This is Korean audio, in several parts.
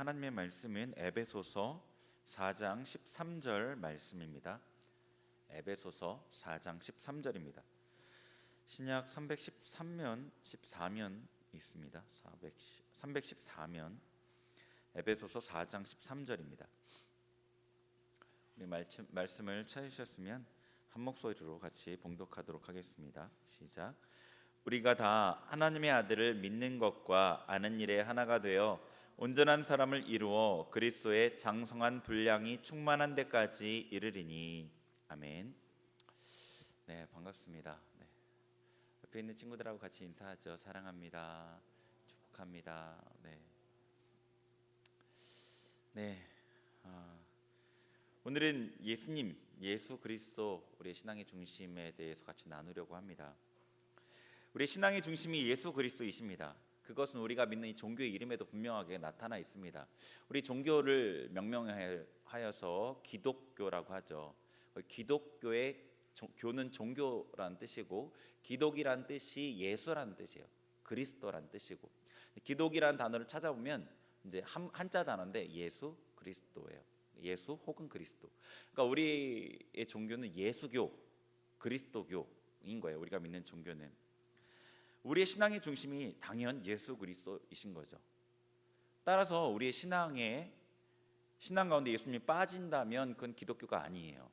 하나님의 말씀은 에베소서 4장 13절 말씀입니다. 에베소서 4장 13절입니다. 신약 313면 14면 있습니다. 314면 에베소서 4장 13절입니다. 우리 말씀을 찾으셨으면 한 목소리로 같이 봉독하도록 하겠습니다. 시작. 우리가 다 하나님의 아들을 믿는 것과 아는 일에 하나가 되어 온전한 사람을 이루어 그리스도의 장성한 분량이 충만한 데까지 이르리니. 아멘. 네, 반갑습니다. 네. 옆에 있는 친구들하고 같이 인사하죠. 사랑합니다. 축복합니다. 네. 오늘은 예수님, 예수 그리스도, 우리의 신앙의 중심에 대해서 같이 나누려고 합니다. 우리의 신앙의 중심이 예수 그리스도이십니다. 그것은 우리가 믿는 이 종교의 이름에도 분명하게 나타나 있습니다. 우리 종교를 명명하여서 기독교라고 하죠. 기독교의 교는 종교라는 뜻이고, 기독이란 뜻이 예수라는 뜻이에요. 그리스도라는 뜻이고, 기독이라는 단어를 찾아보면 이제 한자 단어인데 예수 그리스도예요. 예수 혹은 그리스도. 그러니까 우리의 종교는 예수교, 그리스도교인 거예요. 우리가 믿는 종교는. 우리의 신앙의 중심이 당연 예수 그리스도이신 거죠. 따라서 우리의 신앙 가운데 예수님이 빠진다면 그건 기독교가 아니에요.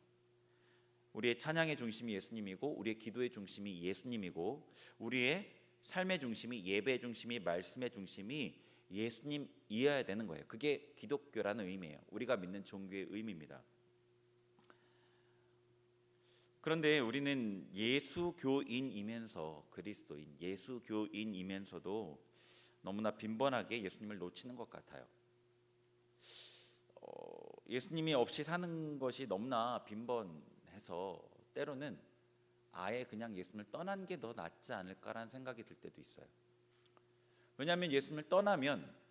우리의 찬양의 중심이 예수님이고, 우리의 기도의 중심이 예수님이고, 우리의 삶의 중심이, 예배의 중심이, 말씀의 중심이 예수님이어야 되는 거예요. 그게 기독교라는 의미예요. 우리가 믿는 종교의 의미입니다. 그런데 우리는 예수교인이면서, 그리스도인 예수교인이면서도 너무나 빈번하게 예수님을 놓치는 것 같아요. 예수님이 없이 사는 것이 너무나 빈번해서 때로는 아예 그냥 예수님을 떠난 게 더 낫지 않을까라는 생각이 들 때도 있어요. 왜냐하면 예수님을 떠나면,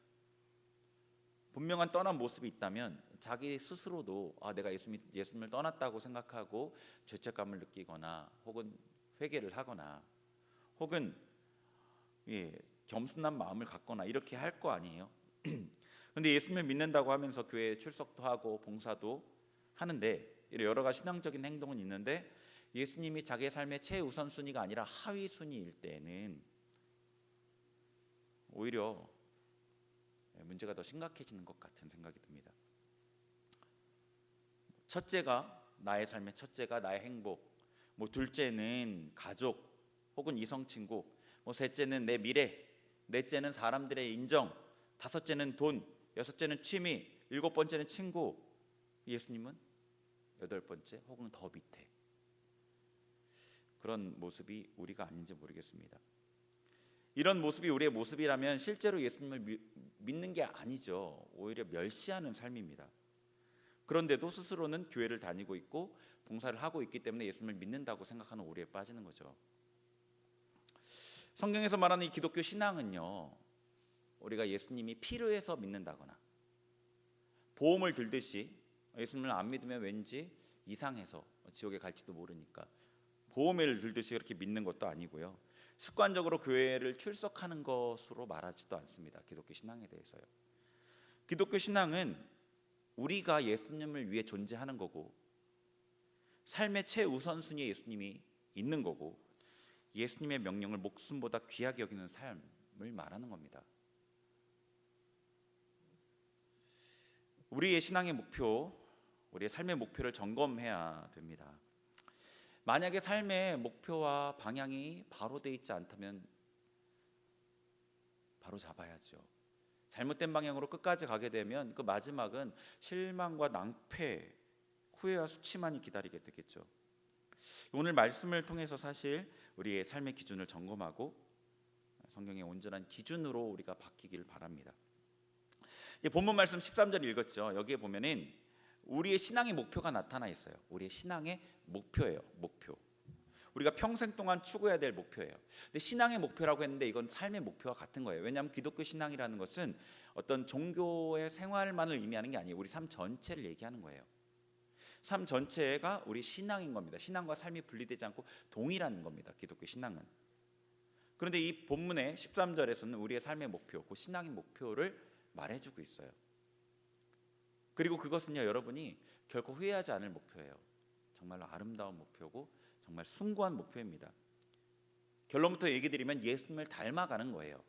분명한 떠난 모습이 있다면 자기 스스로도 내가 예수님을 떠났다고 생각하고 죄책감을 느끼거나 혹은 회개를 하거나 혹은 겸손한 마음을 갖거나 이렇게 할 거 아니에요. 그런데 예수님을 믿는다고 하면서 교회에 출석도 하고 봉사도 하는데, 여러 가지 신앙적인 행동은 있는데 예수님이 자기의 삶의 최우선순위가 아니라 하위순위일 때에는 오히려 문제가 더 심각해지는 것 같은 생각이 듭니다. 첫째가 나의 삶의 첫째가 나의 행복, 둘째는 가족 혹은 이성 친구, 셋째는 내 미래, 넷째는 사람들의 인정, 다섯째는 돈, 여섯째는 취미, 일곱 번째는 친구. 예수님은 여덟 번째 혹은 더 밑에. 그런 모습이 우리가 아닌지 모르겠습니다. 이런 모습이 우리의 모습이라면 실제로 예수님을 믿는 게 아니죠. 오히려 멸시하는 삶입니다. 그런데도 스스로는 교회를 다니고 있고 봉사를 하고 있기 때문에 예수님을 믿는다고 생각하는 오류에 빠지는 거죠. 성경에서 말하는 이 기독교 신앙은요, 우리가 예수님이 필요해서 믿는다거나 보험을 들듯이 예수님을 안 믿으면 왠지 이상해서 지옥에 갈지도 모르니까 보험을 들듯이 그렇게 믿는 것도 아니고요, 습관적으로 교회를 출석하는 것으로 말하지도 않습니다. 기독교 신앙에 대해서요. 기독교 신앙은 우리가 예수님을 위해 존재하는 거고, 삶의 최우선순위에 예수님이 있는 거고, 예수님의 명령을 목숨보다 귀하게 여기는 삶을 말하는 겁니다. 우리의 신앙의 목표, 우리의 삶의 목표를 점검해야 됩니다. 만약에 삶의 목표와 방향이 바로 돼 있지 않다면 바로 잡아야죠. 잘못된 방향으로 끝까지 가게 되면 그 마지막은 실망과 낭패, 후회와 수치만이 기다리게 되겠죠. 오늘 말씀을 통해서 사실 우리의 삶의 기준을 점검하고 성경의 온전한 기준으로 우리가 바뀌기를 바랍니다. 본문 말씀 13절 읽었죠. 여기에 보면은 우리의 신앙의 목표가 나타나 있어요. 우리의 신앙의 목표예요. 목표. 우리가 평생 동안 추구해야 될 목표예요. 근데 신앙의 목표라고 했는데 이건 삶의 목표와 같은 거예요. 왜냐하면 기독교 신앙이라는 것은 어떤 종교의 생활만을 의미하는 게 아니에요. 우리 삶 전체를 얘기하는 거예요. 삶 전체가 우리 신앙인 겁니다. 신앙과 삶이 분리되지 않고 동일한 겁니다. 기독교 신앙은. 그런데 이 본문의 13절에서는 우리의 삶의 목표, 그 신앙의 목표를 말해주고 있어요. 그리고 그것은요, 여러분이 결코 후회하지 않을 목표예요. 정말로 아름다운 목표고 정말 숭고한 목표입니다. 결론부터 얘기 드리면 예수님을 닮아가는 거예요.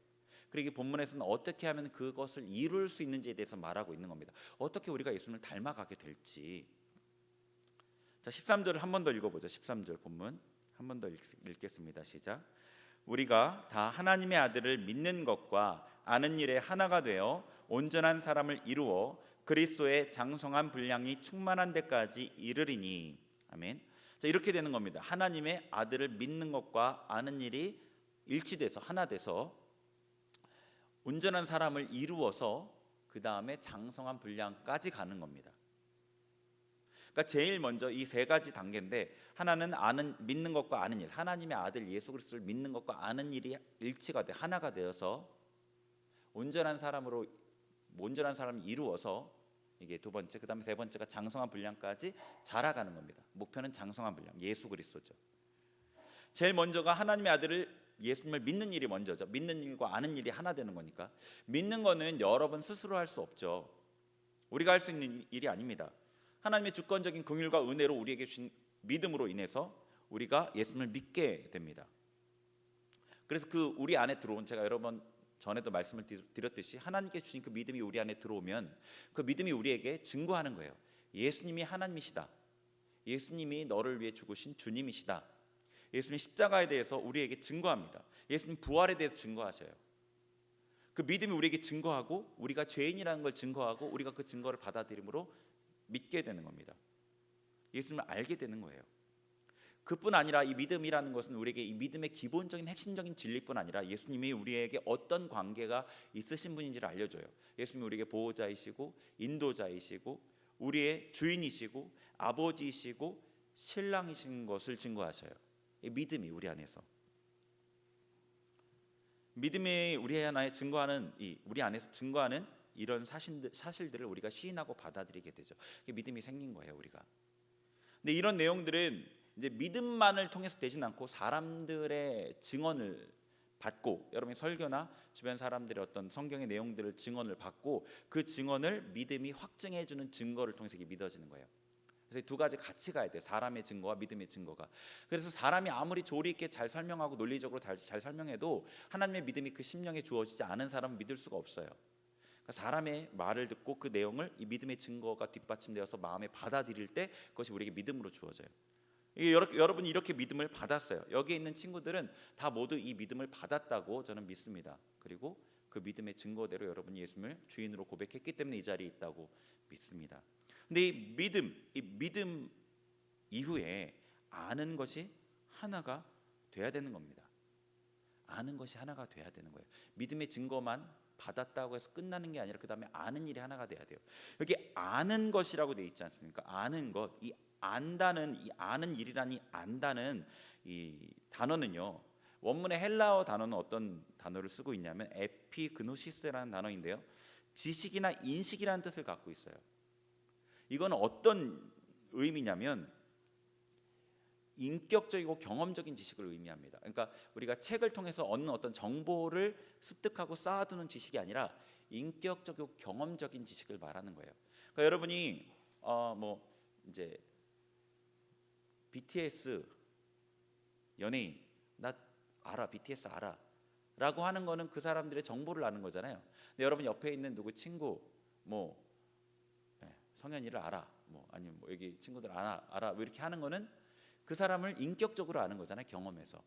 그리고 이 본문에서는 어떻게 하면 그것을 이룰 수 있는지에 대해서 말하고 있는 겁니다. 어떻게 우리가 예수님을 닮아가게 될지. 자, 13절을 한 번 더 읽어보죠. 13절 본문 한 번 더 읽겠습니다. 시작. 우리가 다 하나님의 아들을 믿는 것과 아는 일에 하나가 되어 온전한 사람을 이루어 그리스도의 장성한 분량이 충만한 데까지 이르리니. 아멘. 자, 이렇게 되는 겁니다. 하나님의 아들을 믿는 것과 아는 일이 일치돼서 하나 돼서 온전한 사람을 이루어서 그 다음에 장성한 분량까지 가는 겁니다. 그러니까 제일 먼저 이 세 가지 단계인데, 하나는 믿는 것과 아는 일, 하나님의 아들 예수 그리스도를 믿는 것과 아는 일이 일치가 돼 하나가 되어서 온전한 사람을 이루어서, 이게 두 번째, 그 다음에 세 번째가 장성한 분량까지 자라가는 겁니다. 목표는 장성한 분량, 예수 그리스도죠. 제일 먼저가 하나님의 아들을 예수님을 믿는 일이 먼저죠. 믿는 일과 아는 일이 하나 되는 거니까. 믿는 거는 여러분 스스로 할 수 없죠. 우리가 할 수 있는 일이 아닙니다. 하나님의 주권적인 긍휼과 은혜로 우리에게 주신 믿음으로 인해서 우리가 예수님을 믿게 됩니다. 그래서 그 우리 안에 들어온, 제가 여러 번 전에도 말씀을 드렸듯이 하나님께 주신 그 믿음이 우리 안에 들어오면 그 믿음이 우리에게 증거하는 거예요. 예수님이 하나님이시다. 예수님이 너를 위해 죽으신 주님이시다. 예수님 십자가에 대해서 우리에게 증거합니다. 예수님 부활에 대해서 증거하셔요. 그 믿음이 우리에게 증거하고, 우리가 죄인이라는 걸 증거하고, 우리가 그 증거를 받아들임으로 믿게 되는 겁니다. 예수님을 알게 되는 거예요. 그뿐 아니라 이 믿음이라는 것은 우리에게 이 믿음의 기본적인 핵심적인 진리뿐 아니라 예수님이 우리에게 어떤 관계가 있으신 분인지를 알려줘요. 예수님이 우리에게 보호자이시고 인도자이시고 우리의 주인이시고 아버지이시고 신랑이신 것을 증거하셔요. 이 믿음이 우리 안에서, 믿음이 우리 안에 증거하는, 우리 안에서 증거하는 이런 사실들을 우리가 시인하고 받아들이게 되죠. 믿음이 생긴 거예요, 우리가. 근데 이런 내용들은 이제 믿음만을 통해서 되진 않고 사람들의 증언을 받고, 여러분이 설교나 주변 사람들의 어떤 성경의 내용들을 증언을 받고 그 증언을 믿음이 확증해 주는 증거를 통해서 이게 믿어지는 거예요. 그래서 두 가지 같이 가야 돼요. 사람의 증거와 믿음의 증거가. 그래서 사람이 아무리 조리 있게 잘 설명하고 논리적으로 잘 설명해도 하나님의 믿음이 그 심령에 주어지지 않은 사람은 믿을 수가 없어요. 그러니까 사람의 말을 듣고 그 내용을 이 믿음의 증거가 뒷받침되어서 마음에 받아들일 때 그것이 우리에게 믿음으로 주어져요. 여러분이 이렇게 믿음을 받았어요. 여기에 있는 친구들은 다 모두 이 믿음을 받았다고 저는 믿습니다. 그리고 그 믿음의 증거대로 여러분이 예수님을 주인으로 고백했기 때문에 이 자리에 있다고 믿습니다. 근데 이 믿음 이후에 아는 것이 하나가 돼야 되는 겁니다. 아는 것이 하나가 돼야 되는 거예요. 믿음의 증거만 받았다고 해서 끝나는 게 아니라 그 다음에 아는 일이 하나가 돼야 돼요. 여기 아는 것이라고 돼 있지 않습니까? 아는 것, 이 안다는, 이 아는 일이라니 안다는 이 단어는요, 원문의 헬라어 단어는 어떤 단어를 쓰고 있냐면 에피그노시스라는 단어인데요, 지식이나 인식이라는 뜻을 갖고 있어요. 이건 어떤 의미냐면 인격적이고 경험적인 지식을 의미합니다. 그러니까 우리가 책을 통해서 얻는 어떤 정보를 습득하고 쌓아두는 지식이 아니라 인격적이고 경험적인 지식을 말하는 거예요. 그러니까 여러분이 이제 BTS 연예인 나 알아, BTS 알아 라고 하는 거는 그 사람들의 정보를 아는 거잖아요. 근데 여러분 옆에 있는 누구 친구 성현이를 알아, 아니면 여기 친구들 알아 이렇게 하는 거는 그 사람을 인격적으로 아는 거잖아요, 경험에서.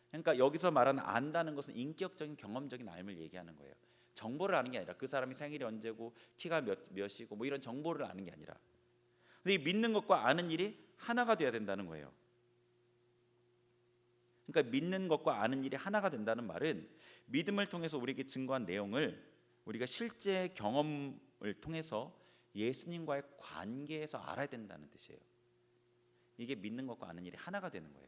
그러니까 여기서 말하는 안다는 것은 인격적인 경험적인 알을 얘기하는 거예요. 정보를 아는 게 아니라 그 사람이 생일이 언제고 키가 몇이고 이런 정보를 아는 게 아니라. 근데 이 믿는 것과 아는 일이 하나가 돼야 된다는 거예요. 그러니까 믿는 것과 아는 일이 하나가 된다는 말은 믿음을 통해서 우리에게 증거한 내용을 우리가 실제 경험을 통해서 예수님과의 관계에서 알아야 된다는 뜻이에요. 이게 믿는 것과 아는 일이 하나가 되는 거예요.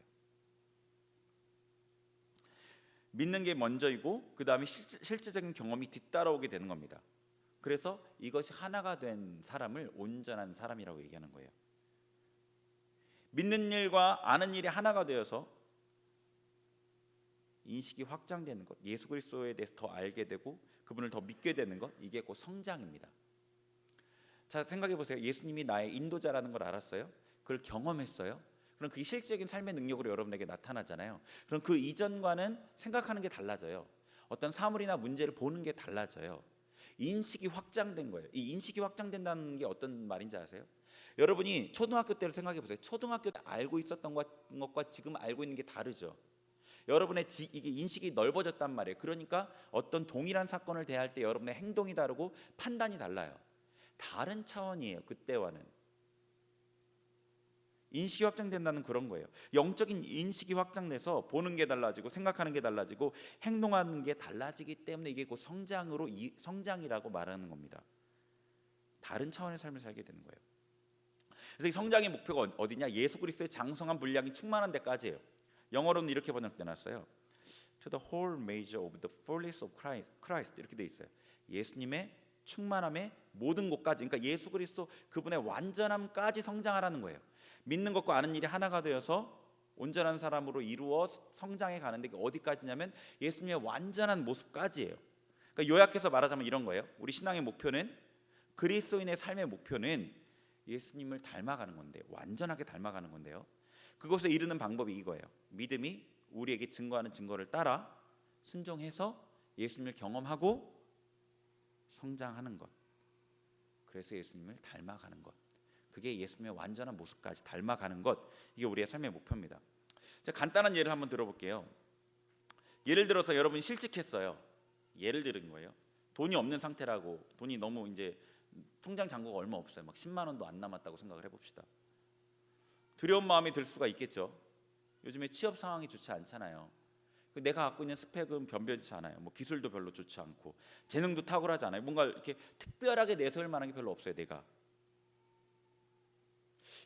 믿는 게 먼저이고 그 다음에 실제적인 경험이 뒤따라오게 되는 겁니다. 그래서 이것이 하나가 된 사람을 온전한 사람이라고 얘기하는 거예요. 믿는 일과 아는 일이 하나가 되어서 인식이 확장되는 것, 예수 그리스도에 대해서 더 알게 되고 그분을 더 믿게 되는 것, 이게 곧 성장입니다. 자, 생각해 보세요. 예수님이 나의 인도자라는 걸 알았어요. 그걸 경험했어요. 그럼 그게 실질적인 삶의 능력으로 여러분에게 나타나잖아요. 그럼 그 이전과는 생각하는 게 달라져요. 어떤 사물이나 문제를 보는 게 달라져요. 인식이 확장된 거예요. 이 인식이 확장된다는 게 어떤 말인지 아세요? 여러분이 초등학교 때를 생각해 보세요. 초등학교 때 알고 있었던 것과 지금 알고 있는 게 다르죠. 여러분의 이게 인식이 넓어졌단 말이에요. 그러니까 어떤 동일한 사건을 대할 때 여러분의 행동이 다르고 판단이 달라요. 다른 차원이에요. 그때와는. 인식이 확장된다는 그런 거예요. 영적인 인식이 확장돼서 보는 게 달라지고 생각하는 게 달라지고 행동하는 게 달라지기 때문에 이게 곧 성장이라고 말하는 겁니다. 다른 차원의 삶을 살게 되는 거예요. 그래서 이 성장의 목표가 어디냐? 예수 그리스도의 장성한 분량이 충만한 데까지예요. 영어로는 이렇게 번역돼 놨어요. To the whole measure of the fullness of Christ 이렇게 돼 있어요. 예수님의 충만함의 모든 곳까지, 그러니까 예수 그리스도 그분의 완전함까지 성장하라는 거예요. 믿는 것과 아는 일이 하나가 되어서 온전한 사람으로 이루어 성장해 가는데 어디까지냐면 예수님의 완전한 모습까지예요. 그러니까 요약해서 말하자면 이런 거예요. 우리 신앙의 목표는, 그리스도인의 삶의 목표는 예수님을 닮아가는 건데, 완전하게 닮아가는 건데요. 그것에 이르는 방법이 이거예요. 믿음이 우리에게 증거하는 증거를 따라 순종해서 예수님을 경험하고 성장하는 것. 그래서 예수님을 닮아가는 것. 그게 예수님의 완전한 모습까지 닮아가는 것. 이게 우리의 삶의 목표입니다. 자, 간단한 예를 한번 들어볼게요. 예를 들어서 여러분이 실직했어요. 예를 들은 거예요. 돈이 없는 상태라고, 돈이 너무 이제 통장 잔고가 얼마 없어요. 막 10만 원도 안 남았다고 생각을 해봅시다. 두려운 마음이 들 수가 있겠죠. 요즘에 취업 상황이 좋지 않잖아요. 내가 갖고 있는 스펙은 변변치 않아요. 뭐 기술도 별로 좋지 않고 재능도 탁월하지 않아요. 뭔가 이렇게 특별하게 내세울 만한 게 별로 없어요. 내가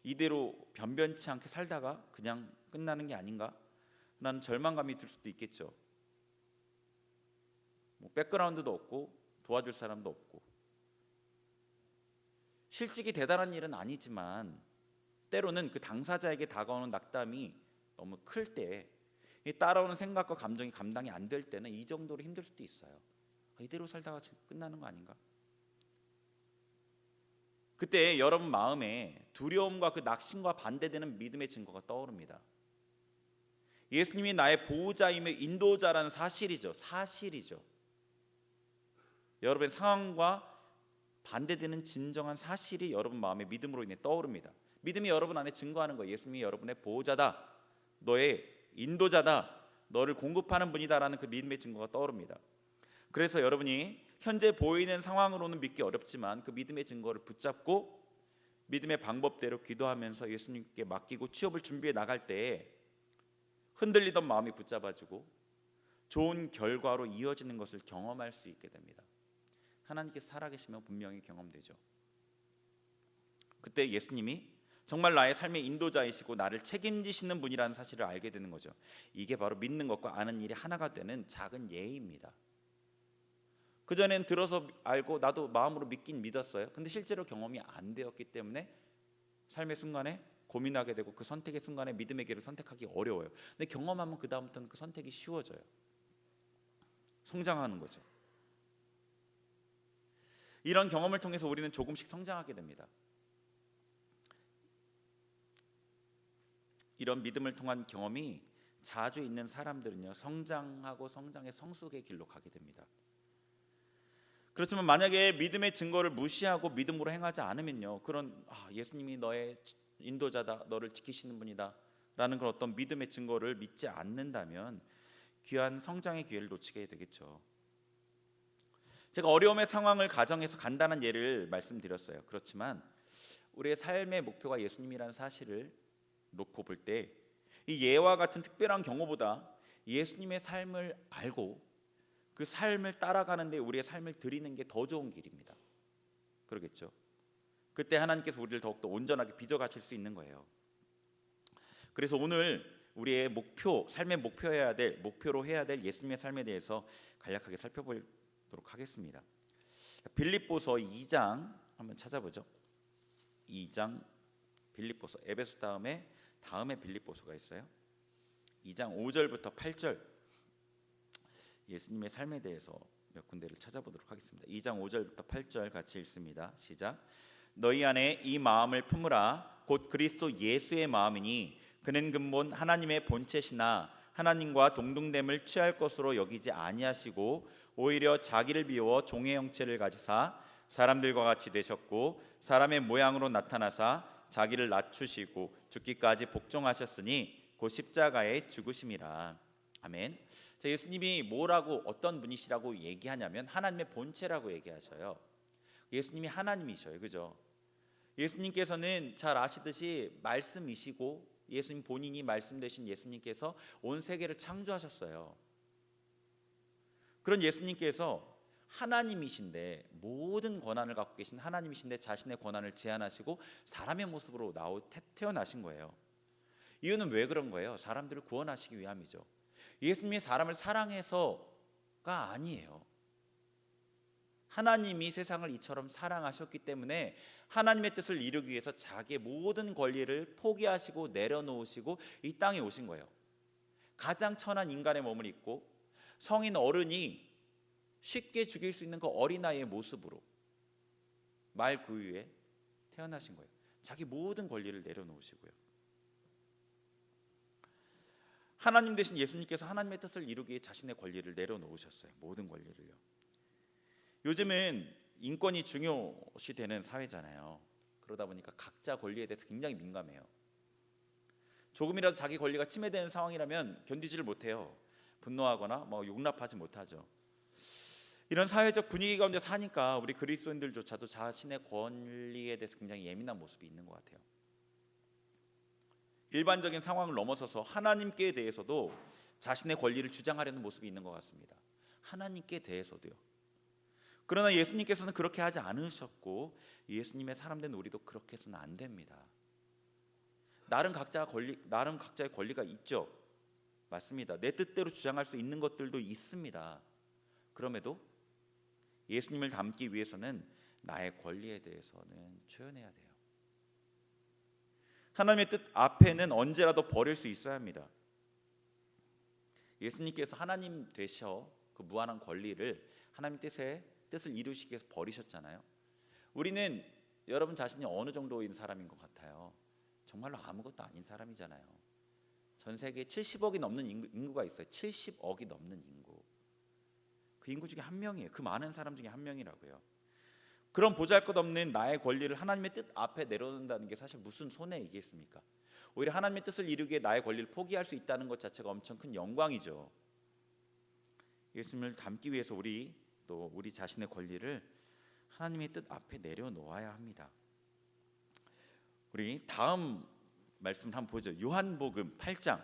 이대로 변변치 않게 살다가 그냥 끝나는 게 아닌가? 라는 절망감이 들 수도 있겠죠. 뭐 백그라운드도 없고 도와줄 사람도 없고. 실직이 대단한 일은 아니지만 때로는 그 당사자에게 다가오는 낙담이 너무 클 때, 따라오는 생각과 감정이 감당이 안 될 때는 이 정도로 힘들 수도 있어요. 이대로 살다가 끝나는 거 아닌가? 그때 여러분 마음에 두려움과 그 낙심과 반대되는 믿음의 증거가 떠오릅니다. 예수님이 나의 보호자이며 인도자라는 사실이죠. 여러분의 상황과 반대되는 진정한 사실이 여러분 마음에 믿음으로 인해 떠오릅니다. 믿음이 여러분 안에 증거하는 거예요. 예수님이 여러분의 보호자다, 너의 인도자다, 너를 공급하는 분이다라는 그 믿음의 증거가 떠오릅니다. 그래서 여러분이 현재 보이는 상황으로는 믿기 어렵지만 그 믿음의 증거를 붙잡고 믿음의 방법대로 기도하면서 예수님께 맡기고 취업을 준비해 나갈 때 흔들리던 마음이 붙잡아지고 좋은 결과로 이어지는 것을 경험할 수 있게 됩니다. 하나님께서 살아계시면 분명히 경험되죠. 그때 예수님이 정말 나의 삶의 인도자이시고 나를 책임지시는 분이라는 사실을 알게 되는 거죠. 이게 바로 믿는 것과 아는 일이 하나가 되는 작은 예입니다. 그전엔 들어서 알고 나도 마음으로 믿긴 믿었어요. 근데 실제로 경험이 안 되었기 때문에 삶의 순간에 고민하게 되고 그 선택의 순간에 믿음의 길을 선택하기 어려워요. 근데 경험하면 그 다음부터는 그 선택이 쉬워져요. 성장하는 거죠. 이런 경험을 통해서 우리는 조금씩 성장하게 됩니다. 이런 믿음을 통한 경험이 자주 있는 사람들은요, 성장하고 성장의 성숙의 길로 가게 됩니다. 그렇지만 만약에 믿음의 증거를 무시하고 믿음으로 행하지 않으면요, 그런 예수님이 너의 인도자다, 너를 지키시는 분이다 라는 그런 어떤 믿음의 증거를 믿지 않는다면 귀한 성장의 기회를 놓치게 되겠죠. 제가 어려움의 상황을 가정해서 간단한 예를 말씀드렸어요. 그렇지만 우리의 삶의 목표가 예수님이라는 사실을 놓고 볼 때 이 예와 같은 특별한 경우보다 예수님의 삶을 알고 그 삶을 따라가는데 우리의 삶을 드리는 게 더 좋은 길입니다. 그러겠죠. 그때 하나님께서 우리를 더욱더 온전하게 빚어가실 수 있는 거예요. 그래서 오늘 우리의 목표, 삶의 목표로 해야 될 예수님의 삶에 대해서 간략하게 살펴보도록 하겠습니다. 빌립보서 2장 한번 찾아보죠. 2장 빌립보서, 에베소 다음에 빌립보서가 있어요. 2장 5절부터 8절 예수님의 삶에 대해서 몇 군데를 찾아보도록 하겠습니다. 2장 5절부터 8절 같이 읽습니다. 시작. 너희 안에 이 마음을 품으라. 곧 그리스도 예수의 마음이니 그는 근본 하나님의 본체시나 하나님과 동등됨을 취할 것으로 여기지 아니하시고 오히려 자기를 비워 종의 형체를 가지사 사람들과 같이 되셨고 사람의 모양으로 나타나사 자기를 낮추시고 죽기까지 복종하셨으니 곧 십자가에 죽으심이라. 아멘. 자, 예수님이 뭐라고 어떤 분이시라고 얘기하냐면 하나님의 본체라고 얘기하셔요. 예수님이 하나님이셔요. 그죠? 예수님께서는 잘 아시듯이 말씀이시고 예수님 본인이 말씀 되신 예수님께서 온 세계를 창조하셨어요. 그런 예수님께서 하나님이신데 모든 권한을 갖고 계신 하나님이신데 자신의 권한을 제한하시고 사람의 모습으로 태어나신 거예요. 이유는 왜 그런 거예요? 사람들을 구원하시기 위함이죠. 예수님이 사람을 사랑해서가 아니에요. 하나님이 세상을 이처럼 사랑하셨기 때문에 하나님의 뜻을 이루기 위해서 자기의 모든 권리를 포기하시고 내려놓으시고 이 땅에 오신 거예요. 가장 천한 인간의 몸을 입고 성인 어른이 쉽게 죽일 수 있는 그 어린아이의 모습으로 말 그 위에 태어나신 거예요. 자기 모든 권리를 내려놓으시고요. 하나님 되신 예수님께서 하나님의 뜻을 이루기 위해 자신의 권리를 내려놓으셨어요. 모든 권리를요. 요즘은 인권이 중요시 되는 사회잖아요. 그러다 보니까 각자 권리에 대해서 굉장히 민감해요. 조금이라도 자기 권리가 침해되는 상황이라면 견디지를 못해요. 분노하거나 용납하지 못하죠. 이런 사회적 분위기 가운데 사니까 우리 그리스도인들조차도 자신의 권리에 대해서 굉장히 예민한 모습이 있는 것 같아요. 일반적인 상황을 넘어서서 하나님께 대해서도 자신의 권리를 주장하려는 모습이 있는 것 같습니다. 하나님께 대해서도요. 그러나 예수님께서는 그렇게 하지 않으셨고 예수님의 사람된 우리도 그렇게 해서는 안 됩니다. 나름 각자의 권리가 있죠. 맞습니다. 내 뜻대로 주장할 수 있는 것들도 있습니다. 그럼에도 예수님을 닮기 위해서는 나의 권리에 대해서는 초연해야 돼요. 하나님의 뜻 앞에는 언제라도 버릴 수 있어야 합니다. 예수님께서 하나님 되셔 그 무한한 권리를 하나님 뜻을 이루시기 위해서 버리셨잖아요. 우리는 여러분 자신이 어느 정도인 사람인 것 같아요? 정말로 아무것도 아닌 사람이잖아요. 전 세계에 70억이 넘는 인구가 있어요. 70억이 넘는 인구. 그 인구 중에 한 명이에요. 그 많은 사람 중에 한 명이라고요. 그런 보잘것없는 나의 권리를 하나님의 뜻 앞에 내려놓는다는 게 사실 무슨 손해이겠습니까? 오히려 하나님의 뜻을 이루기에 나의 권리를 포기할 수 있다는 것 자체가 엄청 큰 영광이죠. 예수님을 닮기 위해서 우리 자신의 권리를 하나님의 뜻 앞에 내려놓아야 합니다. 우리 다음 말씀을 한번 보죠. 요한복음 8장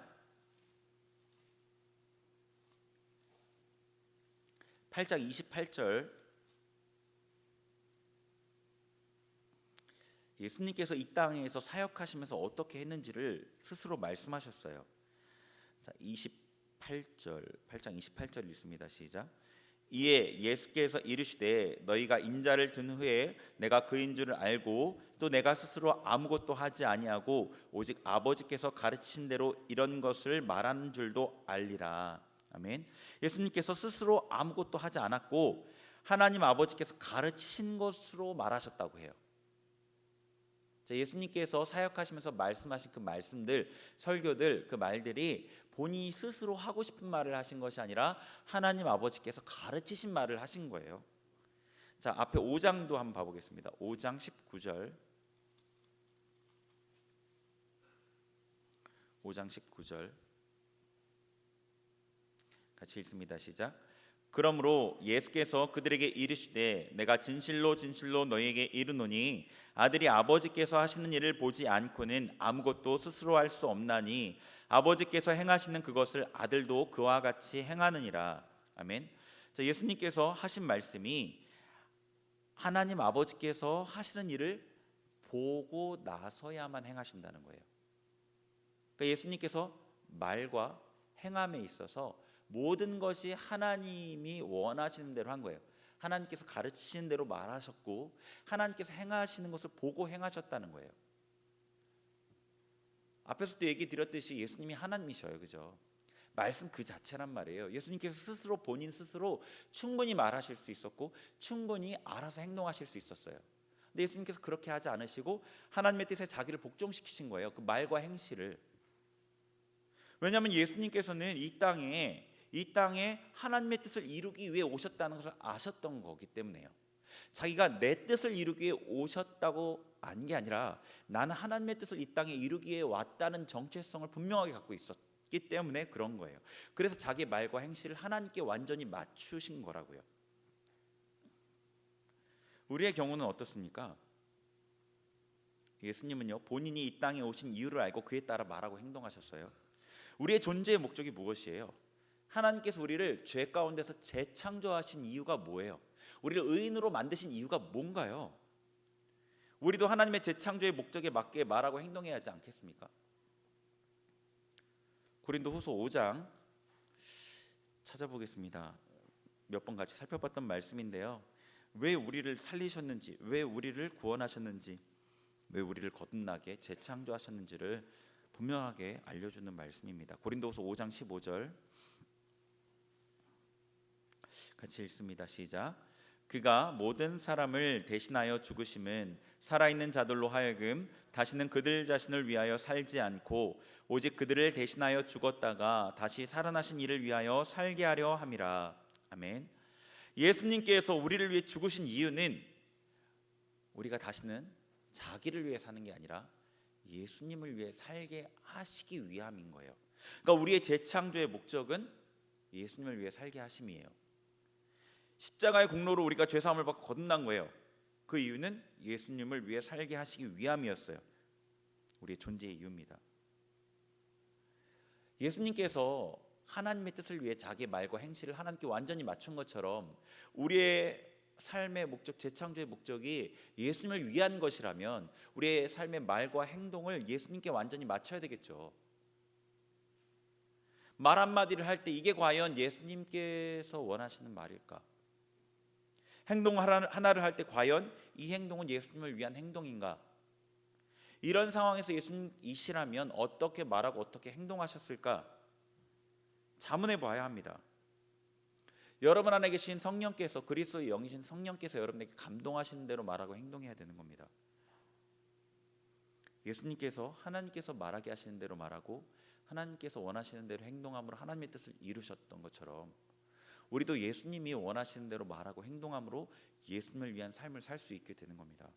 28절. 예수님께서 이 땅에서 사역하시면서 어떻게 했는지를 스스로 말씀하셨어요. 자, 8장 28절 읽습니다. 시작. 이에 예수께서 이르시되 너희가 인자를 든 후에 내가 그인 줄을 알고 또 내가 스스로 아무것도 하지 아니하고 오직 아버지께서 가르치신 대로 이런 것을 말하는 줄도 알리라. 아멘. 예수님께서 스스로 아무것도 하지 않았고 하나님 아버지께서 가르치신 것으로 말하셨다고 해요. 예수님께서 사역하시면서 말씀하신 그 말씀들, 설교들, 그 말들이 본인이 스스로 하고 싶은 말을 하신 것이 아니라 하나님 아버지께서 가르치신 말을 하신 거예요. 자, 앞에 5장도 한번 봐보겠습니다. 5장 19절. 5장 19절 같이 읽습니다. 시작. 그러므로 예수께서 그들에게 이르시되 내가 진실로 진실로 너희에게 이르노니 아들이 아버지께서 하시는 일을 보지 않고는 아무것도 스스로 할 수 없나니 아버지께서 행하시는 그것을 아들도 그와 같이 행하느니라. 아멘. 자, 예수님께서 하신 말씀이 하나님 아버지께서 하시는 일을 보고 나서야만 행하신다는 거예요. 그러니까 예수님께서 말과 행함에 있어서 모든 것이 하나님이 원하시는 대로 한 거예요. 하나님께서 가르치시는 대로 말하셨고 하나님께서 행하시는 것을 보고 행하셨다는 거예요. 앞에서도 얘기 드렸듯이 예수님이 하나님이셔요. 그죠? 말씀 그 자체란 말이에요. 예수님께서 본인 스스로 충분히 말하실 수 있었고 충분히 알아서 행동하실 수 있었어요. 근데 예수님께서 그렇게 하지 않으시고 하나님의 뜻에 자기를 복종시키신 거예요. 그 말과 행실을. 왜냐하면 예수님께서는 이 땅에 하나님의 뜻을 이루기 위해 오셨다는 것을 아셨던 거기 때문에요. 자기가 내 뜻을 이루기 위해 오셨다고 한 게 아니라 나는 하나님의 뜻을 이 땅에 이루기 위해 왔다는 정체성을 분명하게 갖고 있었기 때문에 그런 거예요. 그래서 자기의 말과 행실을 하나님께 완전히 맞추신 거라고요. 우리의 경우는 어떻습니까? 예수님은요, 본인이 이 땅에 오신 이유를 알고 그에 따라 말하고 행동하셨어요. 우리의 존재의 목적이 무엇이에요? 하나님께서 우리를 죄 가운데서 재창조하신 이유가 뭐예요? 우리를 의인으로 만드신 이유가 뭔가요? 우리도 하나님의 재창조의 목적에 맞게 말하고 행동해야 하지 않겠습니까? 고린도후서 5장 찾아보겠습니다. 몇 번 같이 살펴봤던 말씀인데요. 왜 우리를 살리셨는지, 왜 우리를 구원하셨는지, 왜 우리를 거듭나게 재창조하셨는지를 분명하게 알려주는 말씀입니다. 고린도후서 5장 15절 같이 읽습니다. 시작. 그가 모든 사람을 대신하여 죽으심은 살아있는 자들로 하여금 다시는 그들 자신을 위하여 살지 않고 오직 그들을 대신하여 죽었다가 다시 살아나신 이를 위하여 살게 하려 함이라. 아멘. 예수님께서 우리를 위해 죽으신 이유는 우리가 다시는 자기를 위해 사는 게 아니라 예수님을 위해 살게 하시기 위함인 거예요. 그러니까 우리의 재창조의 목적은 예수님을 위해 살게 하심이에요. 십자가의 공로로 우리가 죄사함을 받고 거듭난 거예요. 그 이유는 예수님을 위해 살게 하시기 위함이었어요. 우리의 존재의 이유입니다. 예수님께서 하나님의 뜻을 위해 자기의 말과 행실을 하나님께 완전히 맞춘 것처럼 우리의 삶의 목적, 재창조의 목적이 예수님을 위한 것이라면 우리의 삶의 말과 행동을 예수님께 완전히 맞춰야 되겠죠. 말 한마디를 할 때 이게 과연 예수님께서 원하시는 말일까? 행동 하나를 할 때 과연 이 행동은 예수님을 위한 행동인가? 이런 상황에서 예수님이시라면 어떻게 말하고 어떻게 행동하셨을까? 자문해 봐야 합니다. 여러분 안에 계신 성령께서, 그리스도의 영이신 성령께서 여러분에게 감동하시는 대로 말하고 행동해야 되는 겁니다. 예수님께서 하나님께서 말하게 하시는 대로 말하고 하나님께서 원하시는 대로 행동함으로 하나님의 뜻을 이루셨던 것처럼 우리도 예수님이 원하시는 대로 말하고 행동함으로 예수님을 위한 삶을 살 수 있게 되는 겁니다.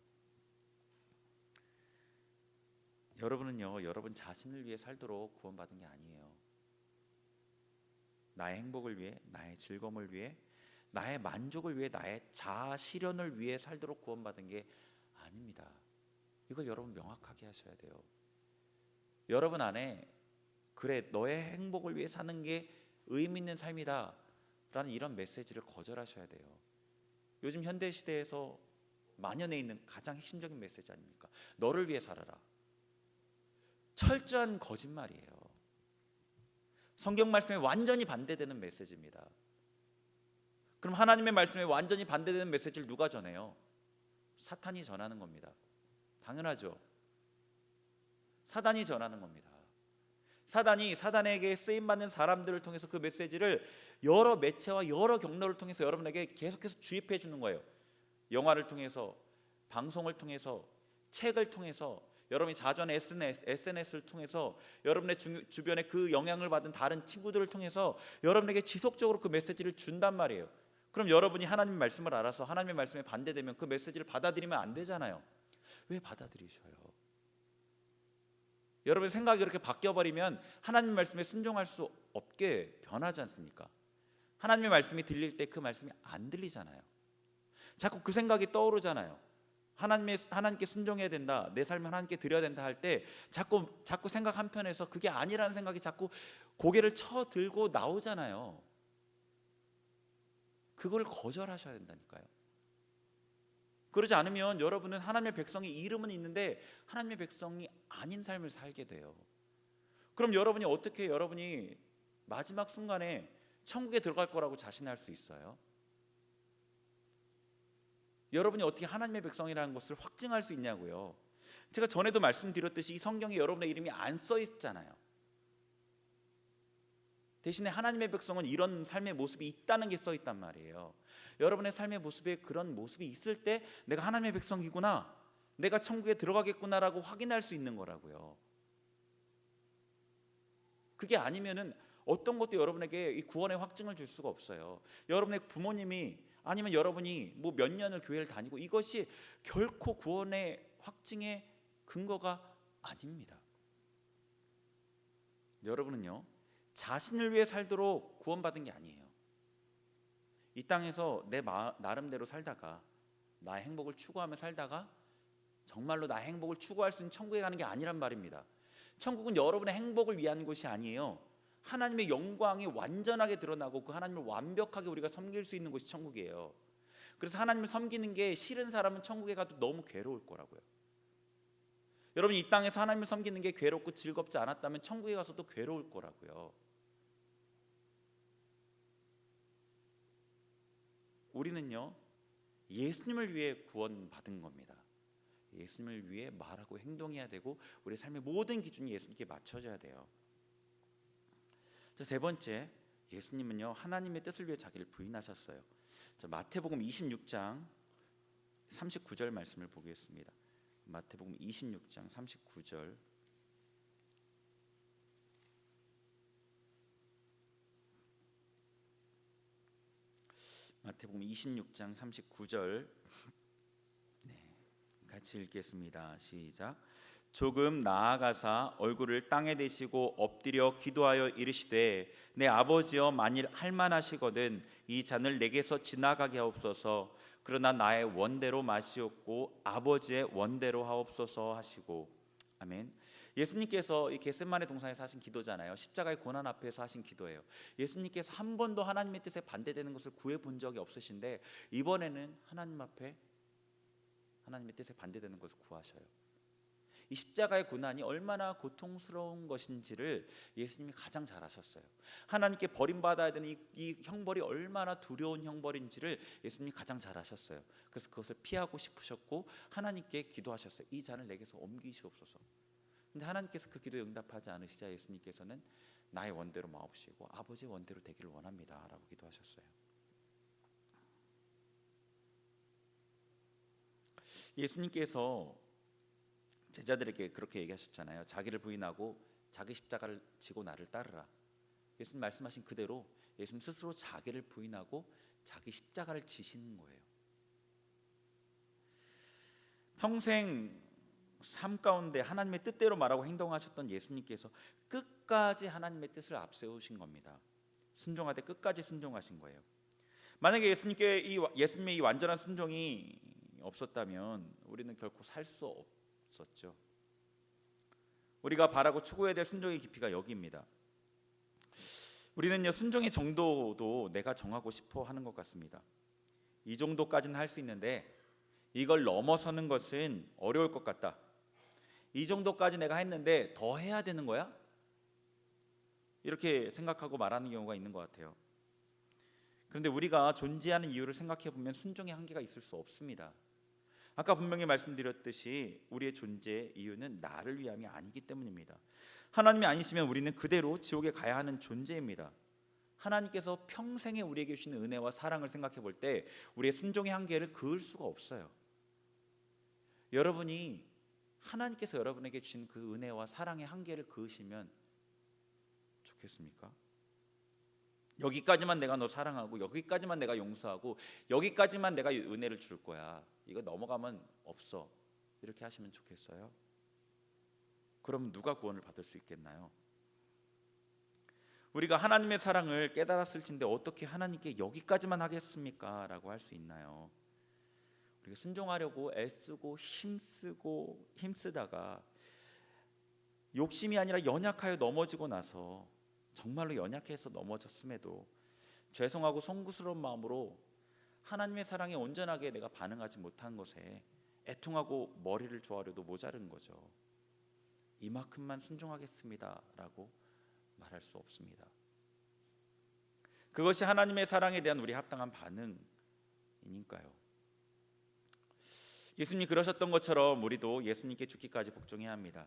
여러분은요, 여러분 자신을 위해 살도록 구원받은 게 아니에요. 나의 행복을 위해, 나의 즐거움을 위해, 나의 만족을 위해, 나의 자아 실현을 위해 살도록 구원받은 게 아닙니다. 이걸 여러분 명확하게 하셔야 돼요. 여러분 안에 그래, 너의 행복을 위해 사는 게 의미 있는 삶이다 라는 이런 메시지를 거절하셔야 돼요. 요즘 현대 시대에서 만연해 있는 가장 핵심적인 메시지 아닙니까? 너를 위해 살아라. 철저한 거짓말이에요. 성경 말씀에 완전히 반대되는 메시지입니다. 그럼 하나님의 말씀에 완전히 반대되는 메시지를 누가 전해요? 사탄이 전하는 겁니다. 당연하죠. 사단이 전하는 겁니다. 사단에게 쓰임받는 사람들을 통해서 그 메시지를 여러 매체와 여러 경로를 통해서 여러분에게 계속해서 주입해 주는 거예요. 영화를 통해서, 방송을 통해서, 책을 통해서, 여러분이 자주 하는 SNS를 통해서, 여러분의 주변에 그 영향을 받은 다른 친구들을 통해서 여러분에게 지속적으로 그 메시지를 준단 말이에요. 그럼 여러분이 하나님의 말씀을 알아서 하나님의 말씀에 반대되면 그 메시지를 받아들이면 안 되잖아요. 왜 받아들이셔요? 여러분의 생각이 이렇게 바뀌어버리면 하나님의 말씀에 순종할 수 없게 변하지 않습니까? 하나님의 말씀이 들릴 때 그 말씀이 안 들리잖아요. 자꾸 그 생각이 떠오르잖아요. 하나님께 순종해야 된다, 내 삶을 하나님께 드려야 된다 할 때 자꾸 생각 한편에서 그게 아니라는 생각이 자꾸 고개를 쳐들고 나오잖아요. 그걸 거절하셔야 된다니까요. 그러지 않으면 여러분은 하나님의 백성의 이름은 있는데 하나님의 백성이 아닌 삶을 살게 돼요. 그럼 여러분이 어떻게 여러분이 마지막 순간에 천국에 들어갈 거라고 자신할 수 있어요? 여러분이 어떻게 하나님의 백성이라는 것을 확증할 수 있냐고요. 제가 전에도 말씀드렸듯이 이 성경에 여러분의 이름이 안 써 있잖아요. 대신에 하나님의 백성은 이런 삶의 모습이 있다는 게 써 있단 말이에요. 여러분의 삶의 모습에 그런 모습이 있을 때 내가 하나님의 백성이구나, 내가 천국에 들어가겠구나라고 확인할 수 있는 거라고요. 그게 아니면은 어떤 것도 여러분에게 이 구원의 확증을 줄 수가 없어요. 여러분의 부모님이 아니면 여러분이 뭐 몇 년을 교회를 다니고 이것이 결코 구원의 확증의 근거가 아닙니다. 여러분은요, 자신을 위해 살도록 구원받은 게 아니에요. 이 땅에서 내 나름대로 살다가 나의 행복을 추구하며 살다가 정말로 나의 행복을 추구할 수 있는 천국에 가는 게 아니란 말입니다. 천국은 여러분의 행복을 위한 곳이 아니에요. 하나님의 영광이 완전하게 드러나고 그 하나님을 완벽하게 우리가 섬길 수 있는 곳이 천국이에요. 그래서 하나님을 섬기는 게 싫은 사람은 천국에 가도 너무 괴로울 거라고요. 여러분, 이 땅에서 하나님을 섬기는 게 괴롭고 즐겁지 않았다면 천국에 가서도 괴로울 거라고요. 우리는요, 예수님을 위해 구원받은 겁니다. 예수님을 위해 말하고 행동해야 되고 우리의 삶의 모든 기준이 예수님께 맞춰져야 돼요. 세 번째, 예수님은요, 하나님의 뜻을 위해 자기를 부인하셨어요. 마태복음 26장 39절 말씀을 보겠습니다. 마태복음 26장 39절. 마태복음 26장 39절. 같이 읽겠습니다. 시작. 조금 나아가사 얼굴을 땅에 대시고 엎드려 기도하여 이르시되 내 아버지여, 만일 할만하시거든 이 잔을 내게서 지나가게 하옵소서. 그러나 나의 원대로 마시옵고 아버지의 원대로 하옵소서 하시고. 아멘. 예수님께서 이 겟세마네 동산에서 하신 기도잖아요. 십자가의 고난 앞에서 하신 기도예요. 예수님께서 한 번도 하나님의 뜻에 반대되는 것을 구해 본 적이 없으신데 이번에는 하나님 앞에 하나님의 뜻에 반대되는 것을 구하셔요. 이 십자가의 고난이 얼마나 고통스러운 것인지를 예수님이 가장 잘 아셨어요. 하나님께 버림받아야 되는 이 형벌이 얼마나 두려운 형벌인지를 예수님이 가장 잘 아셨어요. 그래서 그것을 피하고 싶으셨고 하나님께 기도하셨어요. 이 잔을 내게서 옮기시옵소서. 근데 하나님께서 그 기도에 응답하지 않으시자 예수님께서는 나의 원대로 마옵시고 아버지의 원대로 되기를 원합니다 라고 기도하셨어요. 예수님께서 제자들에게 그렇게 얘기하셨잖아요. 자기를 부인하고 자기 십자가를 지고 나를 따르라. 예수님 말씀하신 그대로 예수님 스스로 자기를 부인하고 자기 십자가를 지시는 거예요. 평생 삶 가운데 하나님의 뜻대로 말하고 행동하셨던 예수님께서 끝까지 하나님의 뜻을 앞세우신 겁니다. 순종하되 끝까지 순종하신 거예요. 만약에 예수님의 이 완전한 순종이 없었다면 우리는 결코 살 수 없었죠. 우리가 바라고 추구해야 될 순종의 깊이가 여기입니다. 우리는요, 순종의 정도도 내가 정하고 싶어 하는 것 같습니다. 이 정도까지는 할 수 있는데 이걸 넘어서는 것은 어려울 것 같다. 이 정도까지 내가 했는데 더 해야 되는 거야? 이렇게 생각하고 말하는 경우가 있는 것 같아요. 그런데 우리가 존재하는 이유를 생각해 보면 순종의 한계가 있을 수 없습니다. 아까 분명히 말씀드렸듯이 우리의 존재의 이유는 나를 위함이 아니기 때문입니다. 하나님이 아니시면 우리는 그대로 지옥에 가야 하는 존재입니다. 하나님께서 평생에 우리에게 주시는 은혜와 사랑을 생각해 볼 때 우리의 순종의 한계를 그을 수가 없어요. 여러분이 하나님께서 여러분에게 주신 그 은혜와 사랑의 한계를 그으시면 좋겠습니까? 여기까지만 내가 너 사랑하고 여기까지만 내가 용서하고 여기까지만 내가 은혜를 줄 거야. 이거 넘어가면 없어. 이렇게 하시면 좋겠어요? 그럼 누가 구원을 받을 수 있겠나요? 우리가 하나님의 사랑을 깨달았을진데 어떻게 하나님께 여기까지만 하겠습니까? 라고 할 수 있나요? 우리가 순종하려고 애쓰고 힘쓰다가 욕심이 아니라 연약하여 넘어지고 나서 정말로 연약해서 넘어졌음에도 죄송하고 송구스러운 마음으로 하나님의 사랑에 온전하게 내가 반응하지 못한 것에 애통하고 머리를 조아려도 모자른 거죠. 이만큼만 순종하겠습니다 라고 말할 수 없습니다. 그것이 하나님의 사랑에 대한 우리 합당한 반응이니까요. 예수님이 그러셨던 것처럼 우리도 예수님께 죽기까지 복종해야 합니다.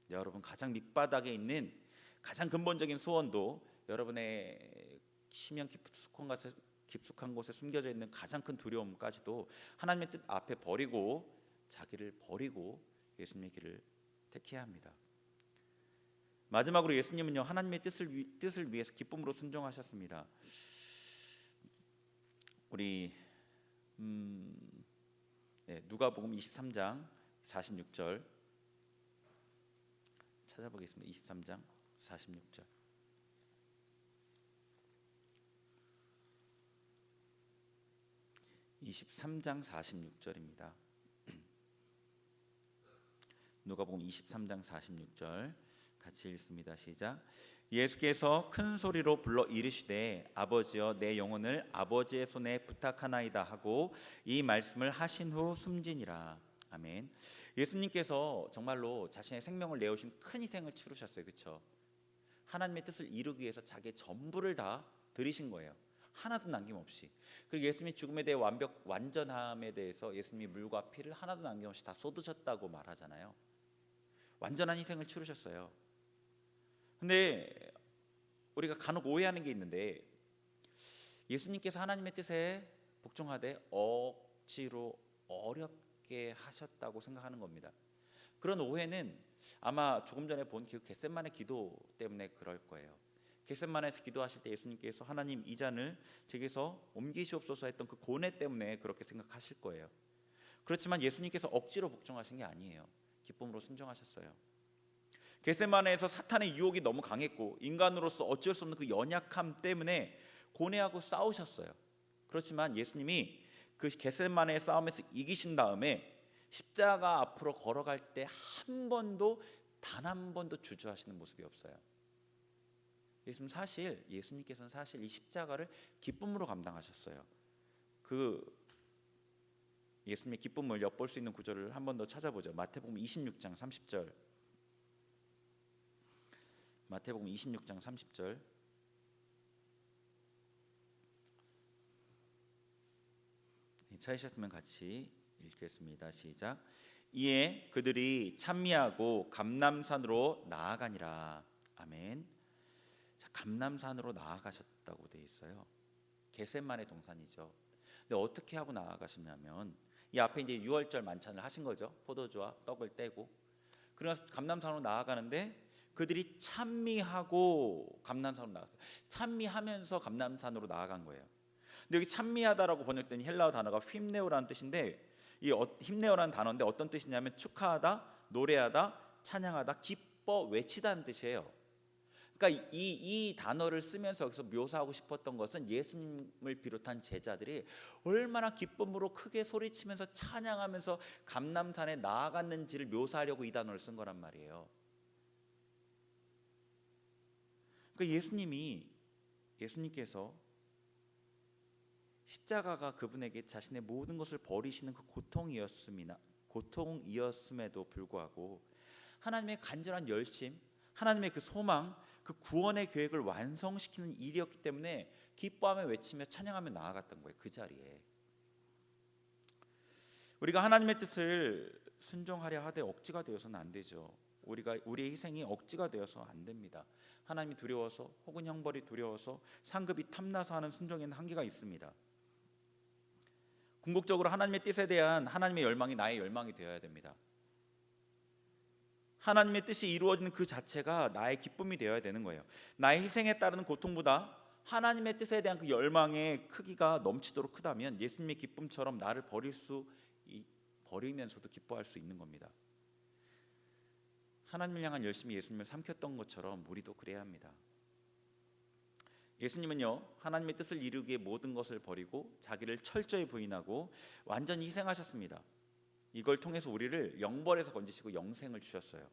여러분, 가장 밑바닥에 있는 가장 근본적인 소원도 여러분의 심령 깊숙한 곳에 숨겨져 있는 가장 큰 두려움까지도 하나님의 뜻 앞에 버리고 자기를 버리고 예수님의 길을 택해야 합니다. 마지막으로 예수님은요, 하나님의 뜻을 위해서 기쁨으로 순종하셨습니다. 우리 누가복음 23장 46절 찾아보겠습니다. 23장 46절. 누가복음 23장 46절 같이 읽습니다. 시작. 예수께서 큰 소리로 불러 이르시되 아버지여 내 영혼을 아버지의 손에 부탁하나이다 하고 이 말씀을 하신 후 숨지니라. 아멘. 예수님께서 정말로 자신의 생명을 내어주신 큰 희생을 치르셨어요. 그렇죠? 하나님의 뜻을 이루기 위해서 자기의 전부를 다 드리신 거예요. 하나도 남김없이. 그리고 예수님의 죽음에 대해 완전함에 대해서 예수님이 물과 피를 하나도 남김없이 다 쏟으셨다고 말하잖아요. 완전한 희생을 치르셨어요. 근데 우리가 간혹 오해하는 게 있는데, 예수님께서 하나님의 뜻에 복종하되 억지로 어렵게 하셨다고 생각하는 겁니다. 그런 오해는 아마 조금 전에 본 겟세마네 기도 때문에 그럴 거예요. 겟세마네에서 기도하실 때 예수님께서 하나님 이 잔을 제게서 옮기시옵소서 했던 그 고뇌 때문에 그렇게 생각하실 거예요. 그렇지만 예수님께서 억지로 복종하신 게 아니에요. 기쁨으로 순종하셨어요. 겟세마네에서 사탄의 유혹이 너무 강했고 인간으로서 어쩔 수 없는 그 연약함 때문에 고뇌하고 싸우셨어요. 그렇지만 예수님이 그 겟세마네의 싸움에서 이기신 다음에 십자가 앞으로 걸어갈 때 단 한 번도 주저하시는 모습이 없어요. 예수님께서는 사실 이 십자가를 기쁨으로 감당하셨어요. 그 예수님의 기쁨을 엿볼 수 있는 구절을 한 번 더 찾아보죠. 마태복음 26장 30절. 마태복음 26장 30절. 찾으셨으면 같이 읽겠습니다. 시작. 이에 그들이 찬미하고 감람산으로 나아가니라. 아멘. 자, 감람산으로 나아가셨다고 되어 있어요. 겟세마네 동산이죠. 근데 어떻게 하고 나아가셨냐면 이 앞에 이제 유월절 만찬을 하신 거죠. 포도주와 떡을 떼고. 그래서 감람산으로 나아가는데 그들이 찬미하고 감람산으로 나갔어요. 찬미하면서 감람산으로 나아간 거예요. 근데 여기 찬미하다라고 번역된 헬라어 단어가 휘므네오라는 뜻인데, 이 휘므네오라는 단어인데 어떤 뜻이냐면 축하하다, 노래하다, 찬양하다, 기뻐 외치다는 뜻이에요. 그러니까 이 단어를 쓰면서 여기서 묘사하고 싶었던 것은 예수님을 비롯한 제자들이 얼마나 기쁨으로 크게 소리치면서 찬양하면서 감람산에 나아갔는지를 묘사하려고 이 단어를 쓴 거란 말이에요. 그러니까 예수님께서 십자가가 그분에게 자신의 모든 것을 버리시는 그 고통이었음에도 불구하고 하나님의 간절한 열심, 하나님의 그 소망, 그 구원의 계획을 완성시키는 일이었기 때문에 기뻐하며 외치며 찬양하며 나아갔던 거예요. 그 자리에 우리가 하나님의 뜻을 순종하려 하되 억지가 되어서는 안 되죠. 우리의 희생이 억지가 되어서 안 됩니다. 하나님이 두려워서 혹은 형벌이 두려워서 상급이 탐나서 하는 순종에는 한계가 있습니다. 궁극적으로 하나님의 뜻에 대한 하나님의 열망이 나의 열망이 되어야 됩니다. 하나님의 뜻이 이루어지는 그 자체가 나의 기쁨이 되어야 되는 거예요. 나의 희생에 따르는 고통보다 하나님의 뜻에 대한 그 열망의 크기가 넘치도록 크다면 예수님의 기쁨처럼 나를 버리면서도 기뻐할 수 있는 겁니다. 하나님을 향한 열심히 예수님을 삼켰던 것처럼 우리도 그래야 합니다. 예수님은요, 하나님의 뜻을 이루기 위해 모든 것을 버리고 자기를 철저히 부인하고 완전히 희생하셨습니다. 이걸 통해서 우리를 영벌에서 건지시고 영생을 주셨어요.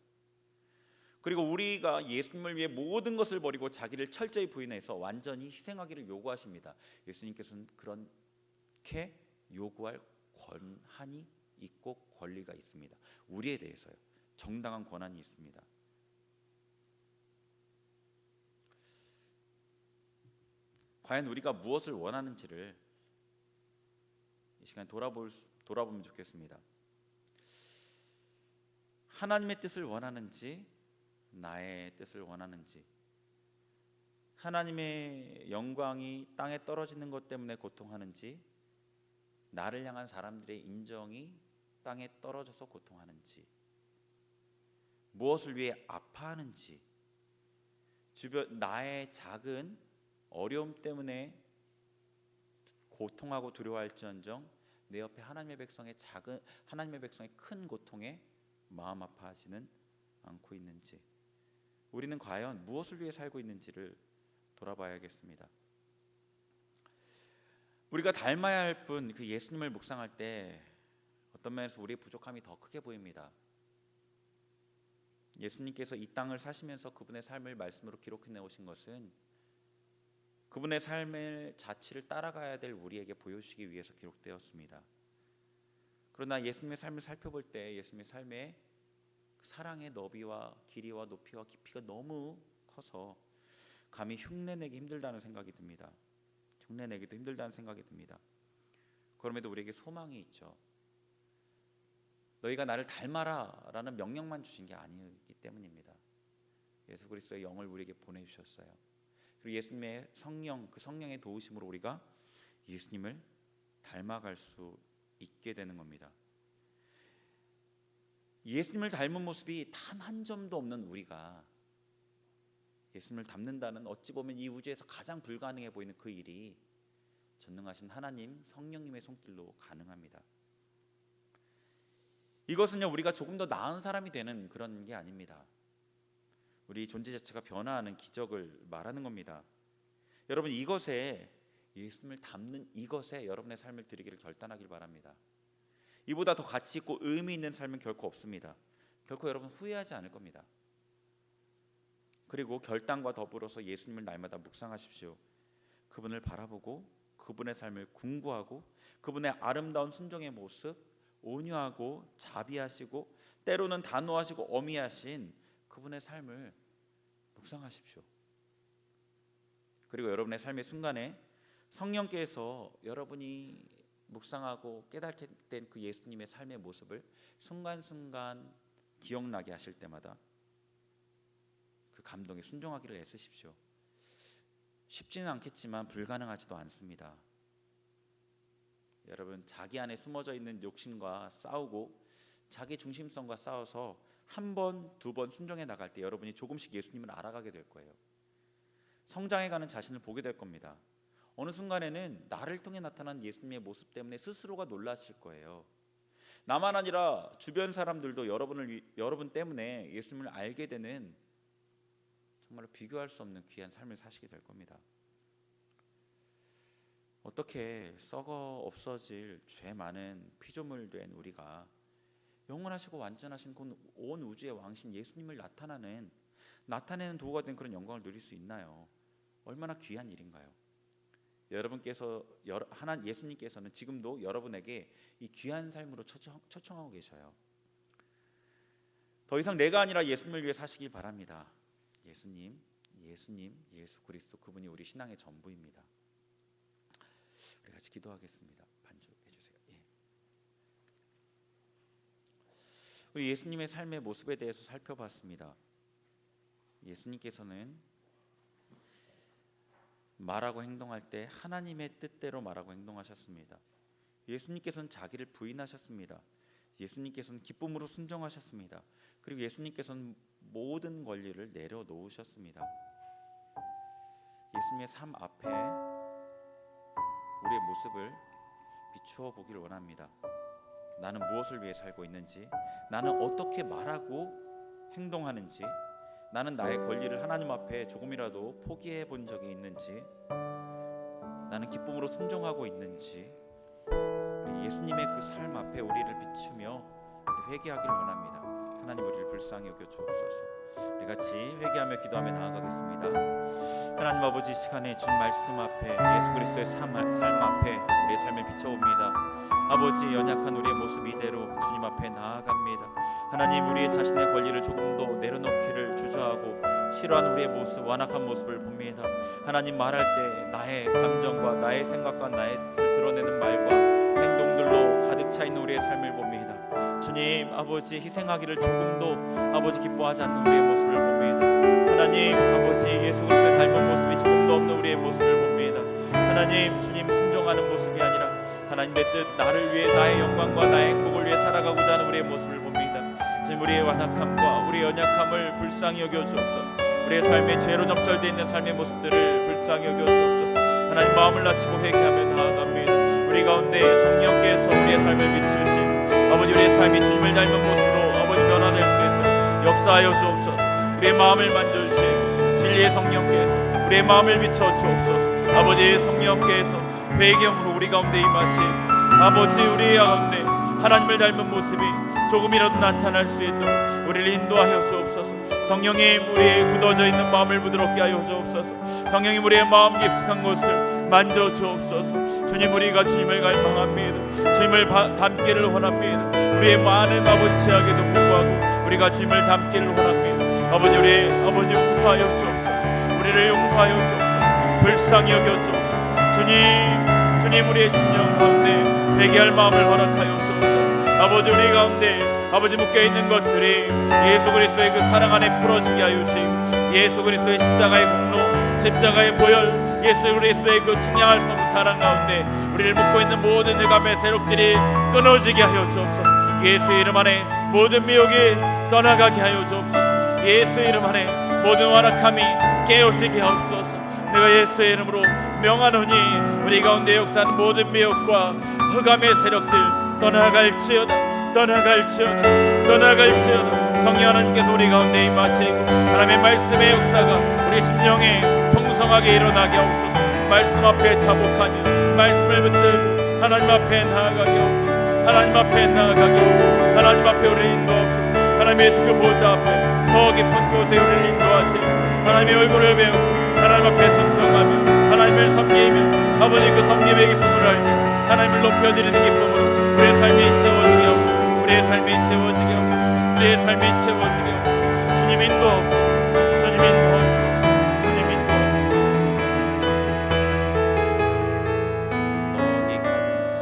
그리고 우리가 예수님을 위해 모든 것을 버리고 자기를 철저히 부인해서 완전히 희생하기를 요구하십니다. 예수님께서는 그렇게 요구할 권한이 있고 권리가 있습니다. 우리에 대해서요. 정당한 권한이 있습니다. 과연 우리가 무엇을 원하는지를 이 시간에 돌아보면 좋겠습니다. 하나님의 뜻을 원하는지 나의 뜻을 원하는지, 하나님의 영광이 땅에 떨어지는 것 때문에 고통하는지, 나를 향한 사람들의 인정이 땅에 떨어져서 고통하는지, 무엇을 위해 아파하는지, 주변 나의 작은 어려움 때문에 고통하고 두려워할지언정 내 옆에 하나님의 백성의 큰 고통에 마음 아파하지는 않고 있는지, 우리는 과연 무엇을 위해 살고 있는지를 돌아봐야겠습니다. 우리가 닮아야 할 분, 그 예수님을 묵상할 때 어떤 면에서 우리의 부족함이 더 크게 보입니다. 예수님께서 이 땅을 사시면서 그분의 삶을 말씀으로 기록해 내오신 것은 그분의 삶의 자취를 따라가야 될 우리에게 보여주시기 위해서 기록되었습니다. 그러나 예수님의 삶을 살펴볼 때 예수님의 삶의 사랑의 너비와 길이와 높이와 깊이가 너무 커서 감히 흉내내기 힘들다는 생각이 듭니다. 흉내내기도 힘들다는 생각이 듭니다. 그럼에도 우리에게 소망이 있죠. 너희가 나를 닮아라 라는 명령만 주신 게 아니기 때문입니다. 예수 그리스도의 영을 우리에게 보내주셨어요. 그리고 예수님의 성령, 그 성령의 도우심으로 우리가 예수님을 닮아갈 수 있게 되는 겁니다. 예수님을 닮은 모습이 단 한 점도 없는 우리가 예수님을 닮는다는, 어찌 보면 이 우주에서 가장 불가능해 보이는 그 일이 전능하신 하나님 성령님의 손길로 가능합니다. 이것은요, 우리가 조금 더 나은 사람이 되는 그런 게 아닙니다. 우리 존재 자체가 변화하는 기적을 말하는 겁니다. 여러분, 이것에, 예수님을 닮는 이것에 여러분의 삶을 드리기를 결단하길 바랍니다. 이보다 더 가치 있고 의미 있는 삶은 결코 없습니다. 결코 여러분 후회하지 않을 겁니다. 그리고 결단과 더불어서 예수님을 날마다 묵상하십시오. 그분을 바라보고 그분의 삶을 궁구하고 그분의 아름다운 순종의 모습, 온유하고 자비하시고 때로는 단호하시고 어미하신 그분의 삶을 묵상하십시오. 그리고 여러분의 삶의 순간에 성령께서 여러분이 묵상하고 깨닫게 된 그 예수님의 삶의 모습을 순간순간 기억나게 하실 때마다 그 감동에 순종하기를 애쓰십시오. 쉽지는 않겠지만 불가능하지도 않습니다. 여러분, 자기 안에 숨어져 있는 욕심과 싸우고 자기 중심성과 싸워서 한 번, 두 번 순종해 나갈 때 여러분이 조금씩 예수님을 알아가게 될 거예요. 성장해가는 자신을 보게 될 겁니다. 어느 순간에는 나를 통해 나타난 예수님의 모습 때문에 스스로가 놀라실 거예요. 나만 아니라 주변 사람들도 여러분 때문에 예수님을 알게 되는 정말로 비교할 수 없는 귀한 삶을 사시게 될 겁니다. 어떻게 썩어 없어질 죄 많은 피조물 된 우리가 영원하시고 완전하신 온 우주의 왕신 예수님을 나타내는 도구가 된 그런 영광을 누릴 수 있나요? 얼마나 귀한 일인가요? 예수님께서는 지금도 여러분에게 이 귀한 삶으로 초청하고 계셔요. 더 이상 내가 아니라 예수님을 위해 사시길 바랍니다. 예수님, 예수 그리스도, 그분이 우리 신앙의 전부입니다. 우리 같이 기도하겠습니다. 반주해 주세요. 우리 예수님의 삶의 모습에 대해서 살펴봤습니다. 예수님께서는 말하고 행동할 때 하나님의 뜻대로 말하고 행동하셨습니다. 예수님께서는 자기를 부인하셨습니다. 예수님께서는 기쁨으로 순종하셨습니다. 그리고 예수님께서는 모든 권리를 내려놓으셨습니다. 예수님의 삶 앞에 우리의 모습을 비추어 보기를 원합니다. 나는 무엇을 위해 살고 있는지, 나는 어떻게 말하고 행동하는지, 나는 나의 권리를 하나님 앞에 조금이라도 포기해 본 적이 있는지, 나는 기쁨으로 순종하고 있는지, 예수님의 그 삶 앞에 우리를 비추며 우리 회개하기를 원합니다. 하나님, 우리를 불쌍히 여겨 주옵소서. 우리 같이 회개하며 기도하며 나아가겠습니다. 하나님 아버지, 시간에 준 말씀 앞에, 예수 그리스도의 삶 앞에 우리의 삶을 비춰옵니다. 아버지, 연약한 우리의 모습 이대로 주님 앞에 나아갑니다. 하나님, 우리의 자신의 권리를 조금 더 내려놓기를 주저하고 싫어하는 우리의 모습, 완악한 모습을 봅니다. 하나님, 말할 때 나의 감정과 나의 생각과 나의 뜻을 드러내는 말과 행동들로 가득 차 있는 우리의 삶을 봅니다. 주님 아버지 희생하기를 조금도 아버지 기뻐하지 않는 우리의 모습을 봅니다. 하나님 아버지 예수 그리스도의 닮은 모습이 조금도 없는 우리의 모습을 봅니다. 하나님 주님 순종하는 모습이 아니라 하나님의 뜻 나를 위해 나의 영광과 나의 행복을 위해 살아가고자 하는 우리의 모습을 봅니다. 주님 우리의 완악함과 우리의 연약함을 불쌍히 여겨 주옵소서. 우리의 삶에 죄로 점철되어 있는 삶의 모습들을 불쌍히 여겨 주옵소서. 하나님 마음을 낮추고 회개하며 나아갑니다. 우리 가운데 성령께서 우리의 삶을 비추신 아버지 우리의 삶이 주님을 닮은 모습으로 아버지 변화될 수 있도록 역사하여 주옵소서. 우리의 마음을 만져주신 진리의 성령께서 우리의 마음을 비춰 주옵소서. 아버지의 성령께서 회개형으로 우리 가운데 임하신 아버지 우리 가운데 하나님을 닮은 모습이 조금이라도 나타날 수 있도록 우리를 인도하여 주옵소서. 성령님 우리의 굳어져 있는 마음을 부드럽게 하여 주옵소서. 성령님 우리의 마음 깊숙한 곳을 만져 주옵소서. 주님 우리가 주님을 갈망합니다. 주님을 닮기를 원합니다. 우리의 많은 아버지 죄악에도 불구하고 우리가 주님을 닮기를 원합니다. 아버지 우리 아버지 용서하여 주옵소서. 우리를 용서하여 주옵소서. 불쌍히 여겨 주옵소서. 주님 우리의 심령 가운데 회개할 마음을 허락하여 주옵소서. 아버지 우리 가운데 아버지 묶여있는 것들이 예수 그리스도의 그 사랑 안에 풀어지게 하여 주시고 예수 그리스도의 십자가의 공로 십자가의 보혈 예수 그리스도의 그 측량할 수 없는 사랑 가운데 우리를 묶고있는 모든 흑암의 세력들이 끊어지게 하여 주옵소서. 예수 이름 안에 모든 미혹이 떠나가게 하여 주옵소서. 예수 이름 안에 모든 완악함이 깨어지게 하옵소서. 내가 예수의 이름으로 명하노니 우리 가운데 역사하는 모든 미혹과 흑암의 세력들 떠나갈지어다. 성령 하나님께서 우리 가운데 임하시고 하나님의 말씀의 역사가 우리 심령에 풍성하게 일어나게 하옵소서. 말씀 앞에 자복하며 말씀을 붙들고 하나님 앞에 나아가게 하옵소서. 하나님 앞에 우리를 인도하옵소서. 하나님의 그 보좌 앞에 더 깊은 곳에 우리를 인도하시고 하나님의 얼굴을 배우고 하나님 앞에 순종하며 하나님을 섬기며 아버지 그 섬김의 기쁨을 알며 하나님을 높여드리는 기쁨으로 우리의 삶이 채워지게 하옵소서. 우리의 삶이 채워지게 하옵소서. 우리의 삶이 채워지게 하옵소서. 주님 인도하옵소서. 주님 인도하옵소서. 주님 인도하옵소서. 어디 가든지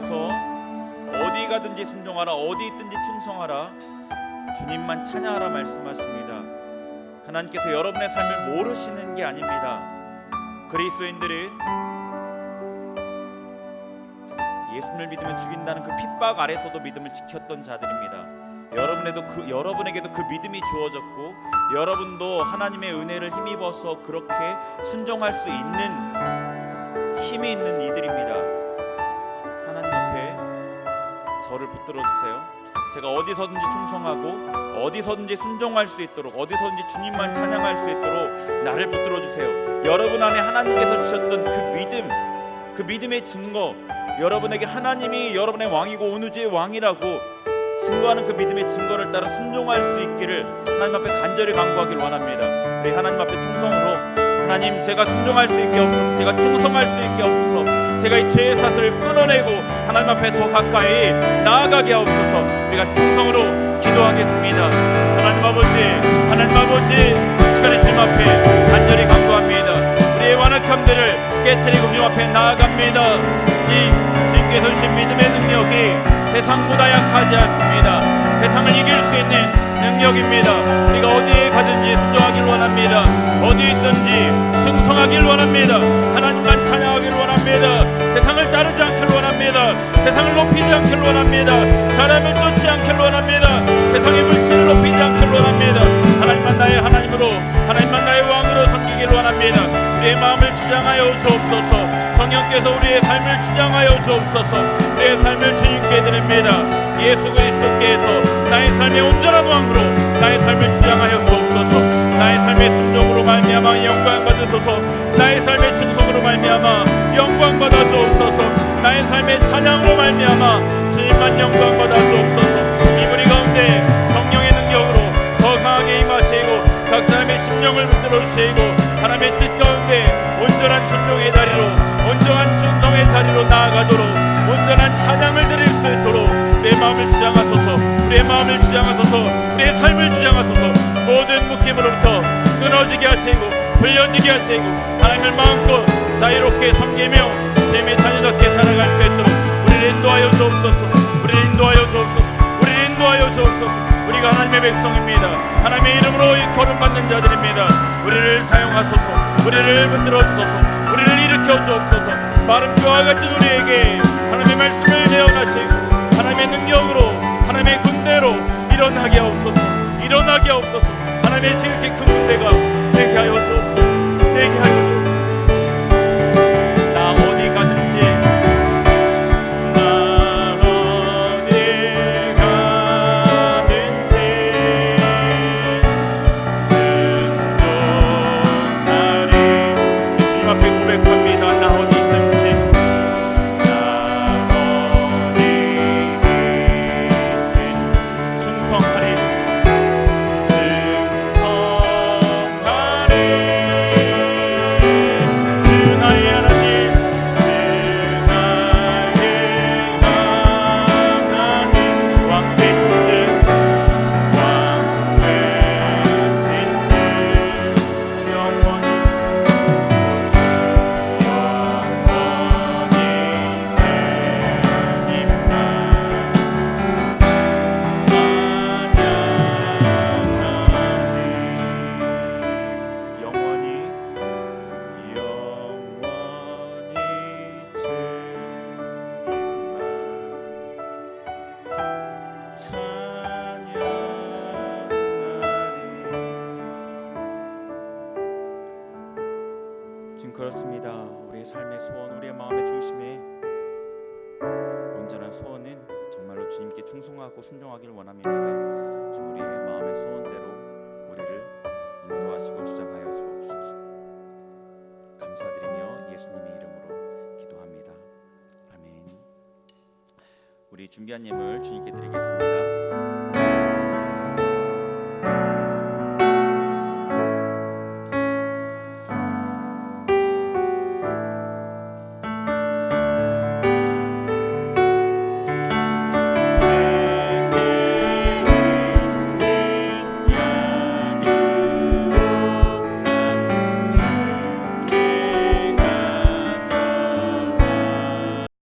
주님께서 어디 가든지 순종하라, 어디 있든지 충성하라, 주님만 찬양하라 말씀하십니다. 하나님께서 여러분의 삶을 모르시는 게 아닙니다. 그리스도인들은 예수님을 믿으면 죽인다는 그 핍박 아래서도 믿음을 지켰던 자들입니다. 여러분에게도 그 믿음이 주어졌고, 여러분도 하나님의 은혜를 힘입어서 그렇게 순종할 수 있는 힘이 있는 이들입니다. 하나님 앞에 저를 붙들어 주세요. 제가 어디서든지 충성하고 어디서든지 순종할 수 있도록, 어디서든지 주님만 찬양할 수 있도록 나를 붙들어 주세요. 여러분 안에 하나님께서 주셨던 그 믿음, 그 믿음의 증거, 여러분에게 하나님이 여러분의 왕이고 온 우주의 왕이라고 증거하는 그 믿음의 증거를 따라 순종할 수 있기를 하나님 앞에 간절히 간구하길 원합니다. 우리 하나님 앞에 통성으로, 하나님, 제가 순종할 수 있게 없어서, 제가 충성할 수 있게 없어서, 제가 이 죄의 사슬을 끊어내고 하나님 앞에 더 가까이 나아가게 하옵소서. 우리가 통성으로 기도하겠습니다. 하나님 아버지, 시간의 주님 앞에 간절히 간구합니다. 우리의 완악함들을 깨트리고 주님 앞에 나아갑니다. 주님께서 주신 믿음의 능력이 세상보다 약하지 않습니다. 세상을 이길 수 있는 능력입니다. 우리가 어디에 가든지 순종하길 원합니다. 어디 있든지 충성하길 원합니다. 하나님만 찬양하길 원합니다. 세상을 따르지 않길 원합니다. 세상을 높이지 않길 원합니다. 사람을 쫓지 않길 원합니다. 세상의 물질을 높이지 않길 원합니다. 하나님만 나의 하나님으로, 하나님만 나의 왕으로 섬기길 원합니다. 우리의 마음을 주장하여 주옵소서. 성령께서 우리의 삶을 주장하여 주옵소서. 우리의 삶을 주님께 드립니다. 예수 그리스도께서 나의 삶의 온전한 왕으로 나의 삶을 주장하여 주옵소서. 나의 삶의 순종으로 말미암아 영광 받으소서. 나의 삶의 충성으로 말미암아 영광 받아 주옵소서. 나의 삶의 찬양으로 말미암아 주님만 영광 받아 주옵소서. 주님, 우리 가운데 성령의 능력으로 더 강하게 임하시고 각 사람의 심령을 붙들어 주시고 하나님의 뜻 가운데 온전한 순종의 자리로, 온전한 충성의 자리로 나아가도록, 온전한 찬양을 드릴 수 있도록 내 마음을 주장하소서. 우리의 마음을 주장하소서. 우리의 삶을 주장하소서. 모든 묶임으로부터 끊어지게 하시고 풀려지게 하시고 하나님을 마음껏 자유롭게 섬기며 주님의 자녀답게 살아갈 수 있도록 우리를 인도하여 주옵소서. 우리를 인도하여 주옵소서. 우리를 인도하여 주옵소서. 우리가 하나님의 백성입니다. 하나님의 이름으로 거름받는 자들입니다. 우리를 사용하소서. 우리를 붙들어 주소서. 우리를 일으켜 주옵소서. 마른 뼈와 같은 우리에게 하나님의 말씀을 내어가시고 하나님의 능력으로, 하나님의 군대로 일어나게 하옵소서. 일어나게 하옵소서. 하나님의 지극히 큰 군대가 되게 하여 주옵소서. 되게 하여 주옵소서. 나 어디 가든지, 나 어디 가든지 순종하리. 주님 앞에 고백합니다. 나 어디 있든지, 나 어디 충성하리. 주 나의 하나님, 주 나의 하나님, 왕 되신 주, 왕 되신 주, 영원히 지금 그렇습니다. 우리의 삶의 소원, 우리의 마음의 중심에 온전한 소원은 정말로 주님께 충성하고 순종하기를 원합니다. 주 우리의 마음의 소원대로 우리를 인도하시고 주장하여 주옵소서. 감사드리며 예수님의 이름으로 기도합니다. 아멘. 우리 준비한 예물 주님께 드리겠습니다.